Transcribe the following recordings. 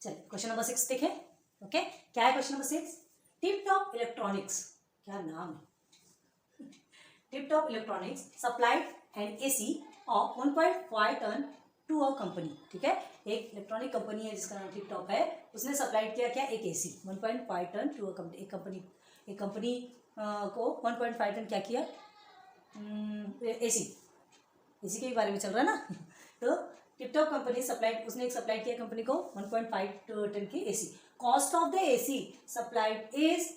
चलिए question number 6 देखें। Okay, क्या है question number 6? Tip top electronics, क्या नाम है, tip top electronics supplied an AC of 1.5 ton to a company. ठीक है, एक इलेक्ट्रॉनिक कंपनी है जिसका नाम टिप टॉप है, उसने सप्लाइड किया क्या, एक AC 1.5 ton to a company. एक कंपनी को 1.5 टन क्या किया, एसी के बारे में चल रहा है ना तो टिपटॉप कंपनी सप्लाइड, उसने एक सप्लाई किया कंपनी को 1.5 टन की AC. Cost of the AC supplied is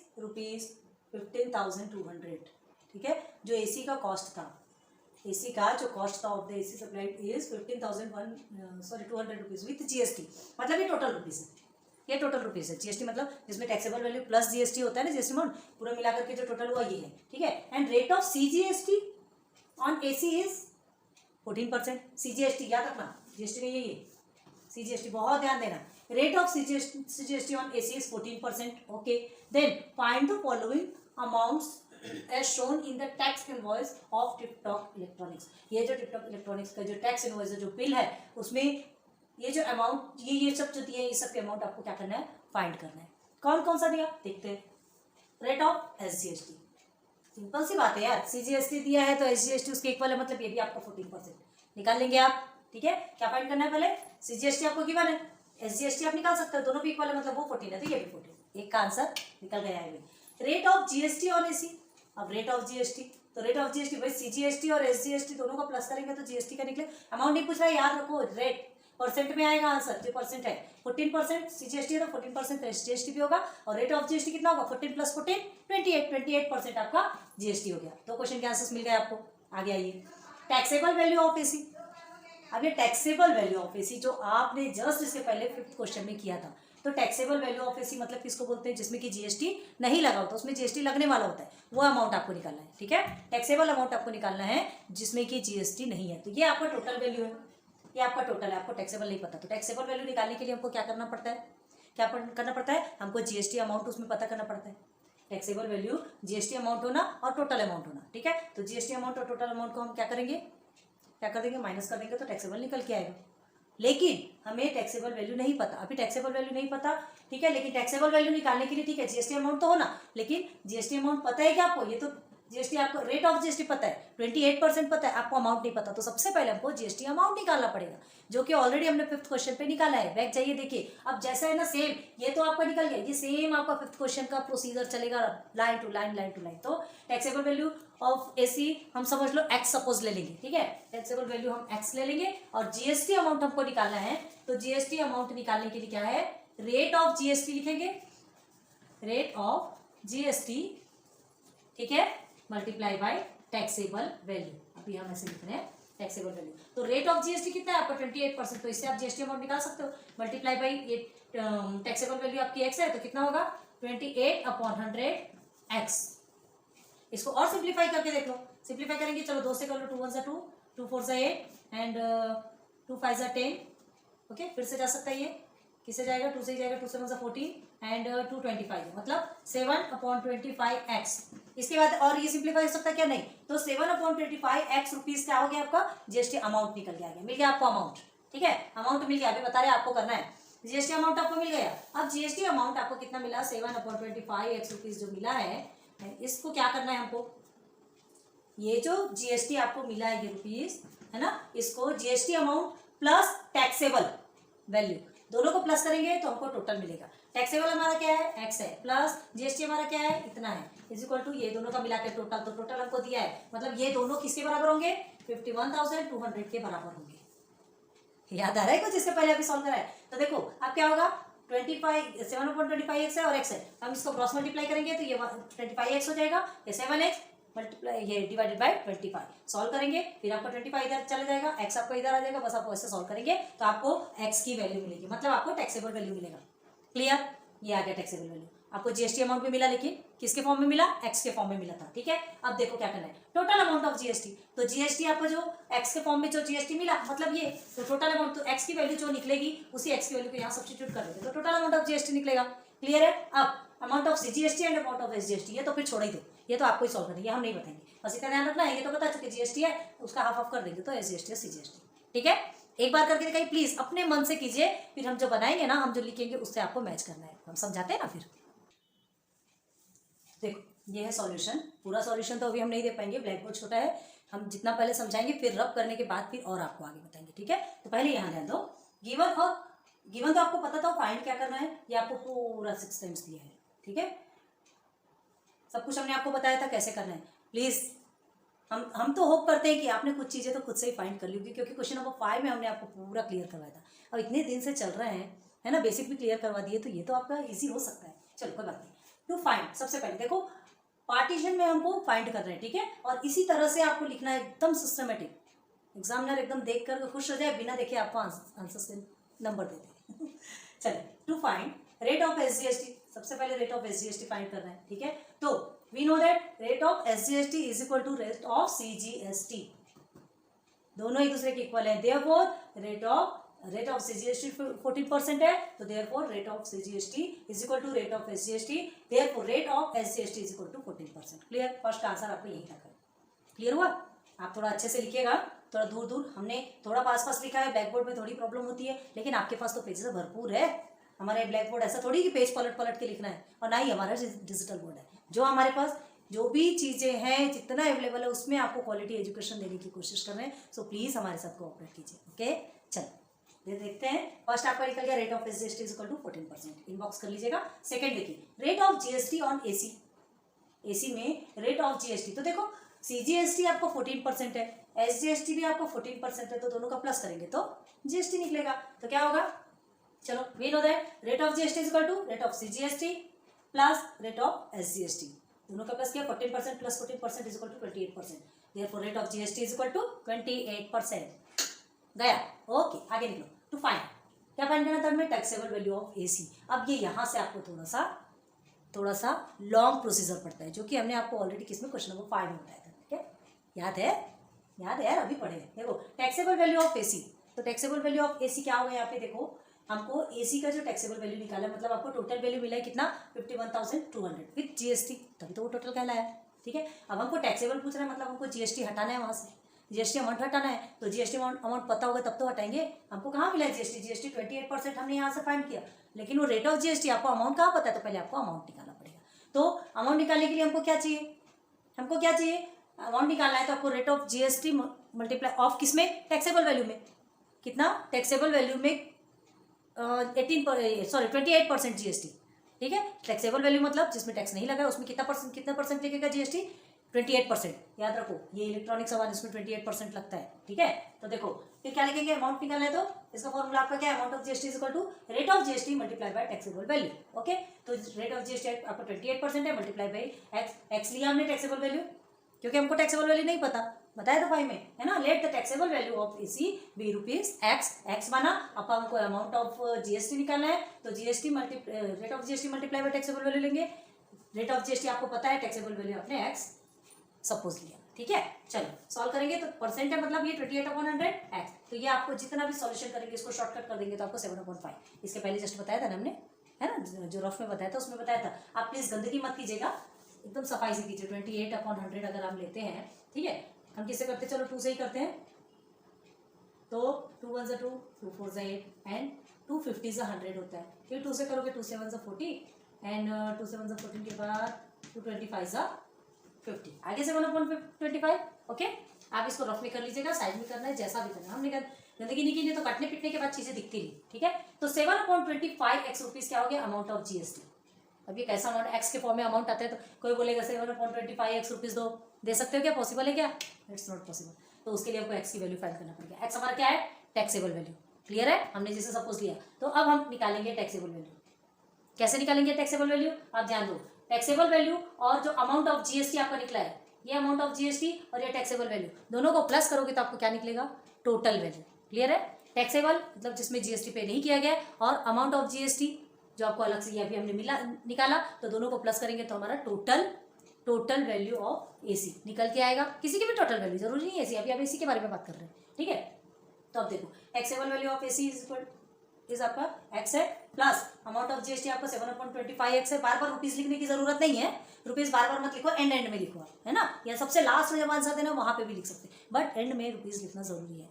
₹15,200। ठीक है, जो एसी का कॉस्ट था, एसी का जो कॉस्ट था of the AC supplied is 200 rupees with GST. मतलब ये टोटल रुपीज है, ये टोटल रुपीज है। जीएसटी मतलब जिसमें टैक्सेबल वैल्यू प्लस जीएसटी होता है ना, जीएसटी अमाउंट पूरा मिलाकर के जो टोटल हुआ ये है। ठीक है, and rate of CGST on AC is 14%। CGST याद रखना, जीएसटी नहीं है ये, सीजीएसटी बहुत ध्यान देना। Rate of CGST on AC is 14%। Okay, then find the following amounts as shown in the tax invoice of tiptop electronics. ये जो टिपटॉप इलेक्ट्रॉनिक्स का जो टैक्स इनवॉइस है, जो बिल है, उसमें ये जो अमाउंट, ये सब जो दिए हैं, ये सब के अमाउंट आपको क्या करना है, फाइंड करना है। कौन कौन सा दिया देखते हैं। रेट ऑफ एसजीएसटी, सिंपल सी बात है यार, सीजीएसटी दिया है तो एसजीएसटी उसके इक्वल है, मतलब ये भी आपका 14% निकाल लेंगे आप। ठीक है, क्या फाइंड करना है, पहले सीजीएसटी आपको गिवन है, एसजीएसटी आप निकाल सकते हो, दोनों भी इक्वल है, मतलब वो 14 है तो ये भी 14। एक का आंसर निकल गया है। Rate of GST on AC, अब रेट ऑफ जीएसटी, तो रेट ऑफ जीएसटी भाई सीजीएसटी और एसजीएसटी दोनों को प्लस करेंगे तो जीएसटी का निकले। अमाउंट नहीं पूछ रहा है, याद रखो, रेट परसेंट में आएगा आंसर, जो परसेंट है 14% सीजीएसटी है तो 14% एसजीएसटी भी होगा, और रेट ऑफ जीएसटी कितना होगा, 14 + 14 28% आपका जीएसटी हो गया। तो क्वेश्चन के आंसर्स मिल गए आपको। आगे आइए, टैक्सेबल वैल्यू ऑफ एसी। अब ये टैक्सेबल वैल्यू ऑफ एसी जो आपने जस्ट इससे पहले 5th क्वेश्चन में किया था, तो टैक्सेबल वैल्यू ऑफ एसी मतलब किसको बोलते हैं, जिसमें कि जीएसटी नहीं लगा होता, उसमें जीएसटी लगने वाला होता है, वो अमाउंट आपको निकालना है। ठीक है, टैक्सेबल अमाउंट आपको निकालना है जिसमें कि जीएसटी नहीं है। तो ये आपका टोटल वैल्यू है, ये आपका टोटल है, आपको टैक्सेबल नहीं पता। तो टैक्सेबल वैल्यू निकालने के लिए हमको क्या करना पड़ता है, क्या करना पड़ता है, हमको जीएसटी अमाउंट उसमें पता करना पड़ता है। टैक्सेबल वैल्यू जीएसटी अमाउंट होना और टोटल अमाउंट होना। ठीक है, तो जीएसटी अमाउंट और टोटल अमाउंट को हम क्या करेंगे, क्या कर देंगे, माइनस कर देंगे तो टैक्सेबल निकल के आएगा। लेकिन हमें टैक्सेबल वैल्यू नहीं पता, अभी टैक्सेबल वैल्यू नहीं पता। ठीक है, लेकिन टैक्सेबल वैल्यू निकालने के लिए, ठीक है, जीएसटी अमाउंट तो होना, लेकिन जीएसटी अमाउंट पता है क्या आपको, ये तो जीएसटी आपको, रेट ऑफ जीएसटी पता है 28% पता है, आपको अमाउंट नहीं पता। तो सबसे पहले हमको जीएसटी अमाउंट निकालना पड़ेगा, जो कि ऑलरेडी हमने 5th क्वेश्चन पे निकाला है। बैक जाइए देखिए, अब जैसा है ना सेम, ये तो आपका निकल गया, ये सेम आपका 5th क्वेश्चन का प्रोसीजर चलेगा, line to line, line to line. तो टैक्सेबल वैल्यू ऑफ एसी हम समझ लो एक्स सपोज ले लेंगे। ठीक है, टैक्सेबल वैल्यू हम एक्स ले लेंगे, और जीएसटी अमाउंट हमको निकालना है। तो जीएसटी अमाउंट निकालने के लिए क्या है, रेट ऑफ जीएसटी लिखेंगे, रेट ऑफ जीएसटी, ठीक है, मल्टीप्लाई बाय टैक्सेबल वैल्यू। अभी हम ऐसे लिख रहे हैं टैक्सेबल वैल्यू। तो रेट ऑफ जीएसटी कितना है आपका 28%, तो इससे आप जीएसटी अमाउंट निकाल सकते हो। मल्टीप्लाई बाई टैक्सेबल वैल्यू आपकी एक्स है, तो कितना होगा 28/100 एक्स। इसको और सिंप्लीफाई करके देख लो, सिंप्लीफाई करेंगे, चलो 2 से कर लो, 2 1 2, 2 4 8 एंड 2 5 10। ओके, फिर से जा सकता है, ये किससे जाएगा, 2 से ही जाएगा, 2 7 14 एंड 2 25, मतलब 7/25x। इसके बाद और ये सिंप्लीफाई हो सकता है क्या, नहीं, तो 7/25x रुपीज क्या हो गया आपका, जीएसटी अमाउंट निकल गया, मिल गया आपको अमाउंट। ठीक है, अमाउंट मिल गया, अभी बता रहे आपको करना है, जीएसटी अमाउंट आपको मिल गया। अब जीएसटी अमाउंट आपको कितना मिला, 7/25x रुपीज जो मिला है, इसको क्या करना है हमको, ये जो जीएसटी आपको मिला है ये रुपीज है ना, इसको GST amount plus taxable value दोनों को प्लस करेंगे तो हमको टोटल मिलेगा। टैक्सेबल हमारा क्या है, एक्स है, प्लस जीएसटी हमारा क्या है, इतना है, इज इक्वल टू ये दोनों का मिला के टोटल। तो टोटल हमको दिया है, मतलब ये दोनों किसके बराबर होंगे, 51,200 के बराबर होंगे। याद आ रहा है कुछ, इससे पहले अभी सॉल्व करा है। तो देखो अब क्या होगा, 7/25x है और x है, हम इसको क्रॉस मल्टीप्लाई करेंगे तो ये 25x हो जाएगा, ये 7x मल्टीप्लाई, ये डिवाइडेड बाय 25 सॉल्व करेंगे, फिर आपको 25 इधर चला जाएगा, x आपको इधर आ जाएगा, बस आपको ऐसे सॉल्व करेंगे तो आपको x की वैल्यू मिलेगी, मतलब आपको टैक्सेबल वैल्यू मिलेगा। क्लियर, ये आ गया टैक्सेबल वैल्यू। आपको जीएसटी अमाउंट में मिला, लेकिन किसके फॉर्म में मिला, एक्स के फॉर्म में मिला था। ठीक है, अब देखो क्या करना है, टोटल अमाउंट ऑफ जीएसटी। तो जीएसटी आपको जो एक्स के फॉर्म में जो जीएसटी मिला, मतलब ये, तो टोटल अमाउंट, तो एक्स की वैल्यू जो निकलेगी उसी एक्स की वैल्यू को यहाँ सब्स्टिट्यूट कर देते, तो टोटल अमाउंट ऑफ जीएसटी निकलेगा। क्लियर है, अब amount of GST and amount of SGST, ये तो फिर छोड़ ही दो, ये तो आपको ही सॉल्व करना है, ये हम नहीं बताएंगे, बस इतना ध्यान रखना है, ये तो बता चुके जीएसटी है, उसका हाफ ऑफ कर देंगे तो एसजीएसटी सीजीएसटी। ठीक है, एक बार करके दिखाइए प्लीज, अपने मन से कीजिए, फिर हम जो बनाएंगे ना, हम जो लिखेंगे उससे आपको मैच करना है, हम समझाते हैं ना। फिर देखो ये है सॉल्यूशन, पूरा सॉल्यूशन तो अभी हम नहीं दे पाएंगे, ब्लैक बोर्ड छोटा है, हम जितना पहले समझाएंगे फिर रब करने के बाद फिर और आपको आगे बताएंगे, ठीक है। तो पहले यहाँ ध्यान दो, गिवन और गिवन तो आपको पता था, फाइंड क्या करना है, ये आपको पूरा 6 टाइम्स दिया है, ठीक है। सब कुछ हमने आपको बताया था कैसे करना है। प्लीज हम तो होप करते हैं कि आपने कुछ चीज़ें तो खुद से ही फाइंड कर ली होगी, क्योंकि क्वेश्चन नंबर 5 में हमने आपको पूरा क्लियर करवाया था, और इतने दिन से चल रहे हैं, है ना, बेसिक भी क्लियर करवा दिए, तो ये तो आपका इजी हो सकता है। चलो कोई बात नहीं। टू फाइंड, सबसे पहले देखो पार्टीशन में हमको फाइंड कर रहे हैं, ठीक है, और इसी तरह से आपको लिखना है एकदम सिस्टमेटिक, एग्जामिनर एकदम देख कर खुश हो जाए, बिना देखे आपको आंसर से नंबर दे दे। चलिए, to find rate of SGST, सबसे पहले रेट ऑफ SGST फाइंड करना है, ठीक है। तो we know that rate of SGST is equal to rate of CGST, दोनों एक दूसरे के इक्वल है, देयरफॉर रेट ऑफ CGST 14% है, तो therefore rate of CGST is equal to rate of SGST, therefore rate of SGST is equal to 14%। Clear, first answer आपको यही रखा है। क्लियर हुआ? आप थोड़ा अच्छे से लिखिएगा, थोड़ा दूर दूर, हमने थोड़ा पास पास लिखा है, ब्लैक बोर्ड में थोड़ी प्रॉब्लम होती है, लेकिन आपके पास तो पेजेस भरपूर है। हमारे ब्लैक बोर्ड ऐसा थोड़ी कि पेज पलट पलट के लिखना है, और ना ही हमारा डिजिटल बोर्ड है। जो हमारे पास जो भी चीज़ें हैं, जितना अवेलेबल है, उसमें आपको क्वालिटी एजुकेशन देने की कोशिश कर रहे हैं। सो प्लीज़ हमारे साथ कोऑपरेट कीजिए, ओके। चलो देखते हैं, फर्स्ट आपका निकल गया rate of SGST is equal to 14%, inbox कर लीजिएगा। सेकंड देखिए, rate of GST on AC में रेट ऑफ GST, तो देखो CGST आपको 14% है, SGST भी आपको 14% है, तो दोनों का प्लस करेंगे तो GST निकलेगा। तो क्या होगा, चलो we know that rate of GST is equal to rate of CGST plus rate of SGST, दोनों का प्लस किया, 14% plus 14% is equal to 28%, therefore rate of GST is equal to 28%। गया, ओके, आगे निकलो। टू फाइंड, क्या find करना था हमें, टैक्सेबल वैल्यू ऑफ AC। अब ये यहाँ से आपको थोड़ा सा लॉन्ग प्रोसीजर पड़ता है, जो कि हमने आपको ऑलरेडी किसमें क्वेश्चन नंबर 5 में बताया था, ठीक है। याद है यार, अभी पढ़े। देखो टैक्सेबल वैल्यू ऑफ AC, तो टैक्सेबल वैल्यू ऑफ AC क्या होगा, यहाँ पे देखो हमको AC का जो टैक्सेबल वैल्यू निकाला, मतलब आपको टोटल वैल्यू मिला है कितना, 51,200 विथ GST, तभी तो वो टोटल कहलाया, ठीक है। अब हमको टैक्सेबल पूछ रहा है, मतलब हमको GST हटाना है, वहाँ से GST अमाउंट हटाना है, तो GST अमाउंट पता होगा तब तो हटाएंगे। हमको कहाँ मिला है GST 28% हमने यहाँ से फाइंड किया, लेकिन वो रेट ऑफ GST आपको अमाउंट कहाँ पता है, तो पहले आपको अमाउंट निकालना पड़ेगा। तो अमाउंट निकालने के लिए हमको क्या चाहिए, अमाउंट निकालना है, तो आपको rate of GST multiply of किसमें, टैक्सेबल वैल्यू में, कितना, टैक्सेबल वैल्यू में 28% GST, ठीक है। टैक्सेबल वैल्यू मतलब जिसमें टैक्स नहीं लगा है, उसमें कितना परसेंट लगेगा GST, 28%। याद रखो, ये इलेक्ट्रॉनिक सामान, इसमें 28% लगता है, ठीक है। तो देखो फिर क्या लिखेंगे, अमाउंट निकालना है, तो इसका फॉर्मूला आपका क्या है, amount of GST is equal to rate of GST multiply by taxable value, okay. तो रेट ऑफ GST आपको 28% है, मल्टीप्लाई बाई एक्स लिया हमने टैक्सेबल वैल्यू, क्योंकि हमको टैक्सेबल वैल्यू नहीं पता, बताया था 5 में, है ना। Let the taxable value of AC be ₹x बना। अब हमको अमाउंट ऑफ GST निकालना है, तो rate of GST multiply by taxable value लेंगे। रेट ऑफ GST आपको पता है, टैक्सेबल वैल्यू आपने x सपोज लिया, ठीक है। चलो सॉल्व करेंगे, तो परसेंट है मतलब ये 28/100 x, तो ये आपको जितना भी सॉल्यूशन करेंगे इसको शॉर्टकट कर देंगे तो आपको 7/5, इसके पहले जस्ट बताया था ना हमने, है ना, जो रफ में बताया था उसमें बताया था। आप प्लीज गंदगी मत कीजिएगा, एकदम सफाई से कीजिए। 28/100 अगर हम लेते हैं, ठीक है, हम किससे करते हैं, चलो 2 से ही करते हैं, तो 2 1 2, 2 4 8 एंड 2 50 100 होता है। फिर 2 से करोगे 2 7 40 एंड 2 7 14 के बाद 2 25 50, आगे 7/25, ओके। आप इसको रफ में कर लीजिएगा, साइड में करना है, जैसा भी करना है। हमने गंदगी नहीं की, तो कटने पिटने के बाद चीजें दिखती नहीं, ठीक है। तो 7/25 x रुपीज क्या हो गया, अमाउंट ऑफ GST। अब ये कैसा अमाउंट, एक्स के फॉर्म में अमाउंट आता है, तो कोई बोलेगा 7/25 x रुपीज दे सकते हो क्या, पॉसिबल है क्या, इट्स नॉट पॉसिबल। तो उसके लिए हमको एक्स की वैल्यू फाइंड करना पड़ेगा। एक्स हमारा क्या है, टैक्सेबल वैल्यू, क्लियर है, हमने जैसे सपोज लिया। तो अब हम निकालेंगे टैक्सेबल वैल्यू। कैसे निकालेंगे टैक्सेबल वैल्यू, आप ध्यान दो, टैक्सेबल वैल्यू और जो अमाउंट ऑफ GST आपका निकला है, ये अमाउंट ऑफ GST और ये टैक्सेबल वैल्यू, दोनों को प्लस करोगे तो आपको क्या निकलेगा, टोटल वैल्यू, क्लियर है। टैक्सेबल मतलब जिसमें GST पे नहीं किया गया, और अमाउंट ऑफ GST जो आपको अलग से ये अभी हमने निकाला, तो दोनों को प्लस करेंगे तो हमारा टोटल वैल्यू ऑफ AC निकल के आएगा। किसी की भी टोटल वैल्यू, जरूरी नहीं है AC, अभी आप AC के बारे में बात कर रहे हैं, ठीक है। तो अब देखो taxable value of AC is आपका x है, प्लस अमाउंट ऑफ GST आपका 7/25 x है। बार बार रुपीज लिखने की जरूरत नहीं है, रुपीज बार बार मत लिखो, एंड में लिखो, है ना, या सबसे लास्ट में जब आंसर देना वहां पे भी लिख सकते हैं, बट एंड में रुपीज लिखना जरूरी है।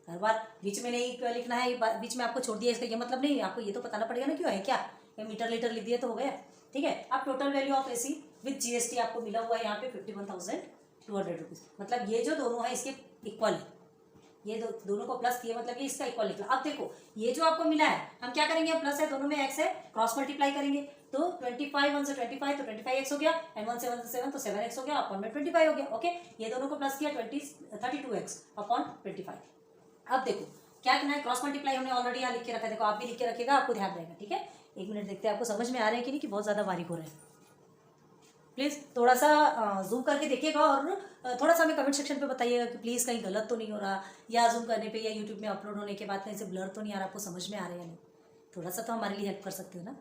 हर बार बीच में नहीं लिखना है, बीच में आपको छोड़ दिया इसका ये मतलब नहीं, आपको ये तो बताना पड़ेगा ना क्यों है क्या, मीटर लीटर लिख दिए तो हो गया। ठीक है, अब total value of AC with GST आपको मिला हुआ है यहाँ पे 51,200 रुपीज़, मतलब ये जो दोनों है इसके इक्वल है, ये दोनों को प्लस किए मतलब ये इसका इक्वल निकला। अब देखो ये जो आपको मिला है हम क्या करेंगे, प्लस है दोनों में एक्स है, क्रॉस मल्टीप्लाई करेंगे तो 25 1 से 25 तो 25x हो गया, एंड 1 से 1 से 7 तो 7x हो गया, अपॉन में 25 हो गया। ओके, ये दोनों को प्लस किया 32x अपॉन 25। अब देखो क्या करना है, क्रॉस मल्टीप्लाई हमने ऑलरेडी यहाँ लिख के रखा है, देखो आप भी लिख के रखेगा, आपको ध्यान रहेगा। ठीक है, एक मिनट देखते हैं आपको समझ में आ रहा है कि नहीं, कि बहुत ज़्यादा बारीक हो रहा है। प्लीज़ थोड़ा सा जूम करके देखिएगा और थोड़ा सा हमें कमेंट सेक्शन पे बताइएगा कि प्लीज़ कहीं गलत तो नहीं हो रहा, या जूम करने पे या यूट्यूब में अपलोड होने के बाद कहीं से ब्लर तो नहीं आ रहा, आपको समझ में आ रहा है या नहीं, थोड़ा सा तो हमारे लिए हेल्प कर सकते हो ना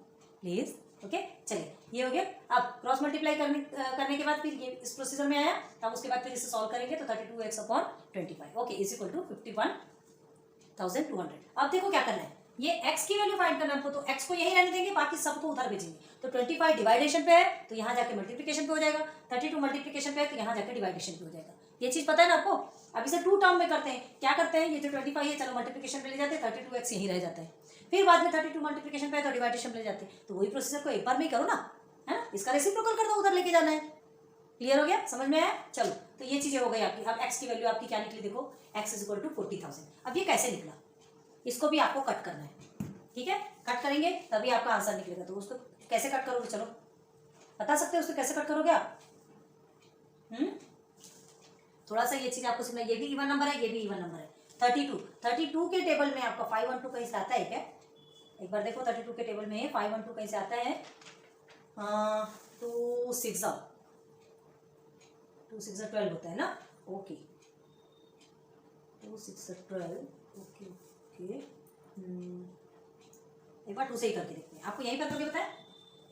प्लीज़। ओके, चलिए ये हो गया। अब क्रॉस मल्टीप्लाई करने के बाद फिर ये इस प्रोसीजर में आया, अब उसके बाद फिर इसे सॉल्व करेंगे तो 32x upon 25 okay is equal to 51,200। अब देखो क्या करना है, ये x की वैल्यू फाइंड करना है हमको, तो x को यही रहने देंगे, बाकी सबको उधर भेजेंगे। तो 25 डिवाइडेशन पे है तो यहाँ जाके मल्टीप्लिकेशन पे हो जाएगा, 32 मल्टीप्लिकेशन पे है तो यहाँ जाके डिवाइडेशन पे हो जाएगा। ये चीज पता है ना आपको। अब इसे 2 टर्म में करते हैं, क्या करते हैं, ये जो 25 है चलो मल्टीप्लिकेशन पे ले जाते हैं, 32x यही रह जाता है, फिर बाद में 32 मल्टीप्लिकेशन पे है तो डिवाइडेशन पे ले जाते हैं, तो वही प्रोसीजर को एक बार में ही करो ना, है ना, इसका रेसिप्रोकल कर दो, उधर लेके जाना है। क्लियर हो गया, समझ में आया। चलो तो ये चीजें हो गई आपकी। अब x की वैल्यू आपकी क्या निकली, देखो x इज इक्वल टू 40,000। अब ये कैसे निकला, इसको भी आपको कट करना है। ठीक है, कट करेंगे तभी आपका आंसर निकलेगा। तो उसको कैसे कट करोगे, चलो बता सकते हो उसको कैसे कट करोगे आप। थोड़ा सा ये चीज आपको सीखना, ये भी इवन नंबर है, ये भी इवन नंबर है। 32 के टेबल में आपका 512 कहीं से आता है क्या, एक बार देखो 32 के टेबल में 512 कहीं से आता है, 2 6 12 होता है ना। ओके 2 6 12 ओके ओके, एक बार 2 से ही करके देखते हैं, आपको यहीं पर करके बताया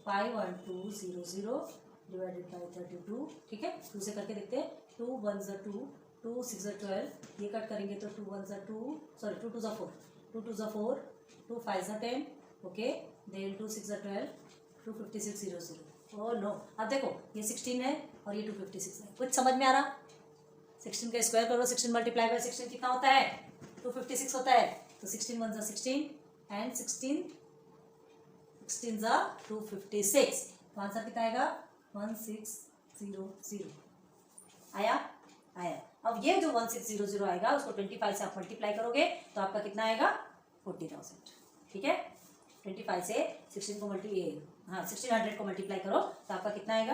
51200 डिवाइडेड बाई 32। ठीक है, 2 से करके देखते हैं, 2 1 ज़ा 2, 2 6 ज़ा 12, ये कट करेंगे तो 2 1 ज़ा 2, सॉरी 2 2 ज़ा 4, 2 2 ज़ा 4, 2 5 ज़ा 10, ओके देन 2 6 ज़ा 12, 25600। ओह नो, अब देखो ये 16 है और ये 256 है, कुछ समझ में आ रहा। 16 का स्क्वायर करो, 16 मल्टीप्लाई बाई 16 कितना होता है, 256 होता है, तो 16 1 ज़ा 16 एंड 16 ज़ा 256, तो आंसर कितना आएगा 1600 आया। अब ये जो 1600 आएगा उसको 25 से आप मल्टीप्लाई करोगे तो आपका कितना आएगा 40,000। ठीक है, 25 से 16 को 1600 को मल्टीप्लाई करो तो आपका कितना आएगा,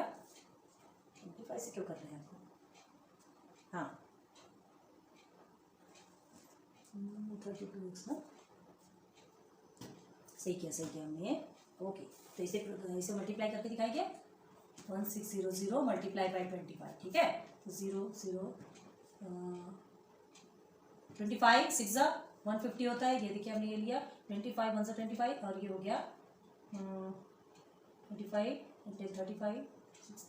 25 से क्यों कर रहे हैं आपको, हाँ 32x ना, सही किया हमने। ओके, तो इसे मल्टीप्लाई करके दिखाएंगे, 1600 मल्टीप्लाई बाई 25। ठीक है, तो 0 0 25 6 ज़ा 150 होता है, ये देखिए हमने ये लिया 25 1 ज़ा 25 और ये हो गया 25 35 6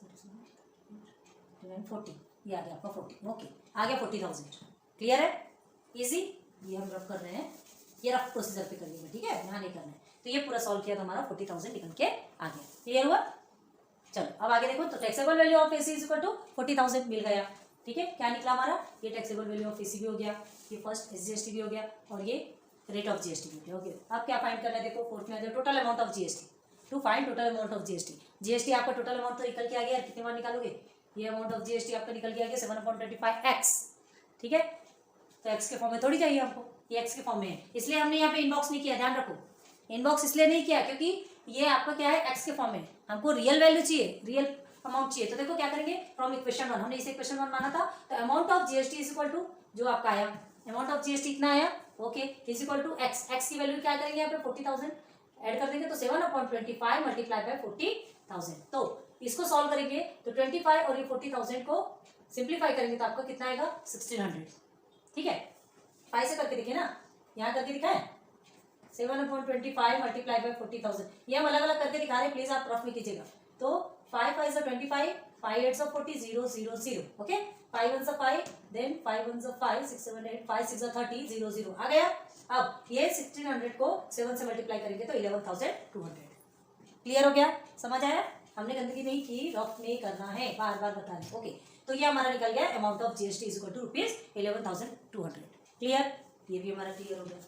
39 40, ये आ गया आपका 40। ओके, आ गया 40,000। क्लियर है, इजी। ये हम रफ कर रहे हैं, ये रफ प्रोसीजर पे करिएगा, ठीक है, यहाँ नहीं करना है। तो ये पूरा सॉल्व किया तो हमारा 40,000 निकल के आ गया। क्लियर हुआ, चलो अब आगे देखो। तो taxable value of AC is equal to 40,000 मिल गया। ठीक है, क्या निकला हमारा, ये टैक्सेबल वैल्यू ऑफ एसी भी हो गया, ये फर्स्ट एसजीएसटी भी हो गया और ये रेट ऑफ जीएसटी भी हो गया। ओके, अब क्या फाइंड करना है, देखो फोर्थ में total amount of GST. To find total amount of GST, GST आपका टोटल अमाउंट तो निकल के आ गया, कितने बार निकालोगे, ये अमाउंट ऑफ जीएसटी आपका निकल के आ गया 7/25x। ठीक है, तो एक्स के फॉर्म में थोड़ी चाहिए हमको, ये एक्स के फॉर्म में है, इसलिए हमने यहाँ पे इनबॉक्स नहीं किया, ध्यान रखो। इनबॉक्स इसलिए नहीं किया क्योंकि ये आपका क्या है, एक्स के फॉर्म में, हमको रियल वैल्यू चाहिए, रियल अमाउंट चाहिए। तो देखो क्या करेंगे, फ्रॉम इक्वेशन 1, हमने इसे इक्वेशन 1 माना था, तो amount of GST is equal to जो आपका आया, अमाउंट ऑफ जीएसटी कितना आया, okay is equal to X. X की वैल्यू क्या करेंगे यहाँ पे 40,000 ऐड कर देंगे, तो 7/25 मल्टीप्लाई बाय 40,000। तो इसको सॉल्व करेंगे तो 25 और ये 40,000 को सिंप्लीफाई करेंगे तो आपका कितना आएगा 1600। ठीक है, 5 से करके देखिए ना, यहाँ करके दिखाए 7/25 मल्टीप्लाई बाय 40,000, ये हम अलग अलग करके दिखा रहे हैं, प्लीज आप रफ में कीजिएगा। तो 5 5 25, 5 8 40 0 0 0, ओके 5 1 5, देन 5 1 5, 6 7 8, 5 6 30 0 0 आ गया। अब ये 1600 को 7 से मल्टीप्लाई करेंगे तो 11,200। क्लियर हो गया, समझ आया, हमने गंदगी नहीं की, रफ नहीं करना है, बार बार बता रहे। ओके, तो ये हमारा निकल गया amount of GST is equal to ₹11,200। Clear, ये भी हमारा क्लियर हो गया।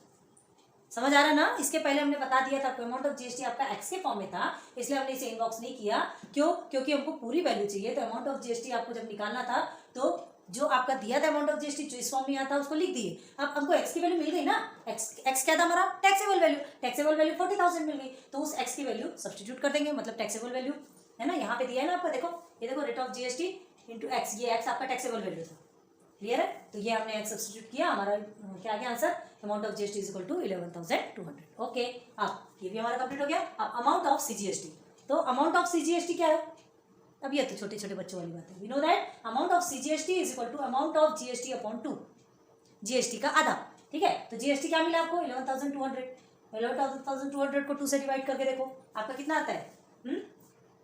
समझ आ रहा है ना? इसके पहले हमने बता दिया था आपको अमाउंट ऑफ जीएसटी आपका एक्स के फॉर्म में था, इसलिए हमने इसे इनबॉक्स नहीं किया। क्यों? क्योंकि हमको पूरी वैल्यू चाहिए। तो अमाउंट ऑफ जीएसटी आपको जब निकालना था तो जो आपका दिया था अमाउंट ऑफ जीएसटी जो इस फॉर्म में आता उसको लिख दिए। अब हमको एक्स की वैल्यू मिल गई ना, एक्स क्या था हमारा? Taxable value. टैक्सेबल वैल्यू 40,000 मिल गई, तो उस एक्स की वैल्यू सब्सटीट्यूट कर देंगे, मतलब टैक्सेबल वैल्यू है ना, यहाँ पे दिया है ना आपको, देखो ये देखो rate of GST into x, ये एक्स आपका टैक्सेबल वैल्यू था। क्लियर है? तो ये हमने एक्स सब्सटीट्यूट किया, हमारा क्या आ गया answer? Amount of GST is equal to 11,200। Okay, अब ये भी हमारा कंप्लीट हो गया। अब अमाउंट ऑफ सीजीएसटी, तो अमाउंट ऑफ सीजीएसटी क्या है? अब ये तो छोटे छोटे बच्चों वाली बात है। We know that amount of CGST is equal to amount of GST upon 2, GST का आधा। ठीक है, तो जीएसटी क्या मिला आपको? 11,200। 11,200 को 2 से डिवाइड करके देखो आपका कितना आता है?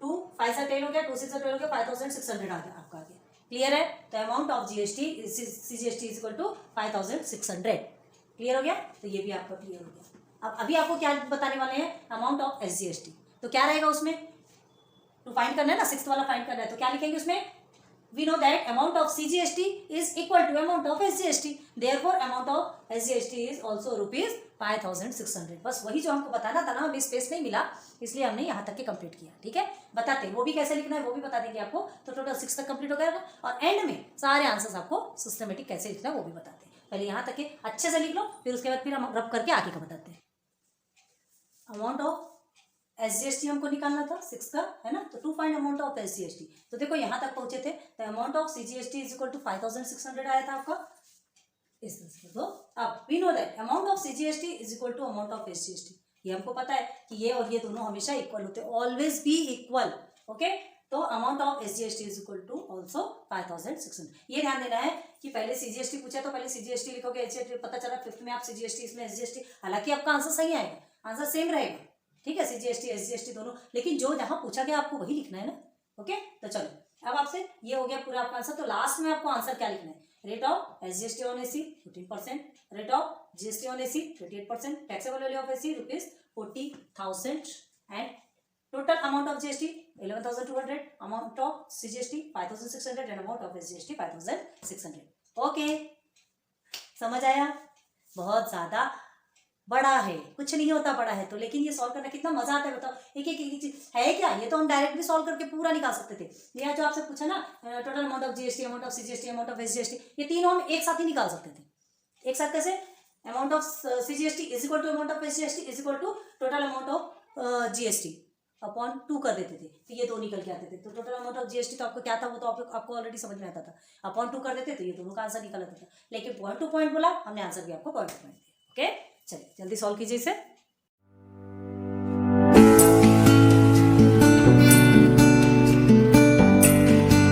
2 5 से 10 हो गया, 2 6 से 12 हो गया, 5,600 आ गया आपका आ गया। क्लियर है? तो amount of GST CGST is equal to 5,600। Clear हो गया? तो ये भी आपका क्लियर हो गया। अब अभी आपको क्या बताने वाले हैं? Amount of SGST. तो क्या रहेगा उसमें? टू फाइंड करना है ना, 6th वाला फाइंड करना है, तो क्या लिखेंगे उसमें? We know that amount of CGST is equal to amount of SGST. Therefore, amount of SGST is also rupees 5,600. बस वही जो हमको बताना था ना, हमें स्पेस नहीं मिला, इसलिए हमने यहाँ तक के कंप्लीट किया। ठीक है, बताते हैं वो भी कैसे लिखना है, वो भी बता देंगे आपको। तो टोटल 6 तक कंप्लीट हो गया, और एंड में सारे आंसर्स आपको सिस्टमेटिक कैसे लिखना है वो भी बताते हैं। पहले यहाँ तक के अच्छे से लिख लो, फिर उसके बाद फिर हम रब करके आगे का बताते हैं। अमाउंट ऑफ एसजीएसटी हमको निकालना था 6 का, है ना, तो to find amount of SGST. तो देखो यहाँ तक पहुंचे थे, तो amount of CGST is equal to 5,600 आया था आपका इस तरह से। तो अब we know that amount of CGST is equal to amount of SGST. ये हमको पता है कि ये और ये दोनों हमेशा इक्वल होते हैं, ऑलवेज बी इक्वल। ओके, तो amount of SGST is equal to also 5,600। ये ध्यान देना है कि पहले सीजीएसटी पूछा तो पहले सीजीएसटी लिखोगे, एसजीएसटी पता चला 5th में आप सीजीएसटी इसमें एसजीएसटी, हालांकि आपका आंसर सही आएगा, आंसर सेम रहेगा। ठीक है, सीजीएसटी एसजीएसटी दोनों, लेकिन जो जहां पूछा गया आपको वही लिखना है ना। ओके, तो चलो अब आपसे ये हो गया पूरा आपका आंसर। तो लास्ट में आपको आंसर क्या लिखना है? Rate of SGST on AC 15%, rate of GST on AC 28%, taxable value of AC rupees 40,000, and total amount of GST 11,200, amount of CGST 5,600 and amount of SGST 5,600। Okay, समझ आया? बहुत ज्यादा बड़ा है, कुछ नहीं होता बड़ा है तो, लेकिन ये सॉल्व करना कितना मजा आता है बताओ। एक एक चीज है क्या, ये तो हम डायरेक्ट भी सॉल्व करके पूरा निकाल सकते थे। यह जो आपसे पूछा ना, total amount of GST, amount of CGST, amount of SGST, ये तीनों हम एक साथ ही निकाल सकते थे। एक साथ कैसे? Amount of CGST is equal to amount of SGST is equal to total amount of GST upon 2 कर देते थे, तो ये 2 निकल के आते थे। तो टोटल अमाउंट ऑफ जीएसटी तो आपको क्या था, वो तो आपको ऑलरेडी समझ में आता था। अपॉन 2 कर देते तो ये दोनों का आंसर निकल आता था, लेकिन पॉइंट टू पॉइंट बोला हमने, आंसर भी आपको पॉइंट टू पॉइंट दिया। ओके, चलिए जल्दी सॉल्व कीजिए इसे।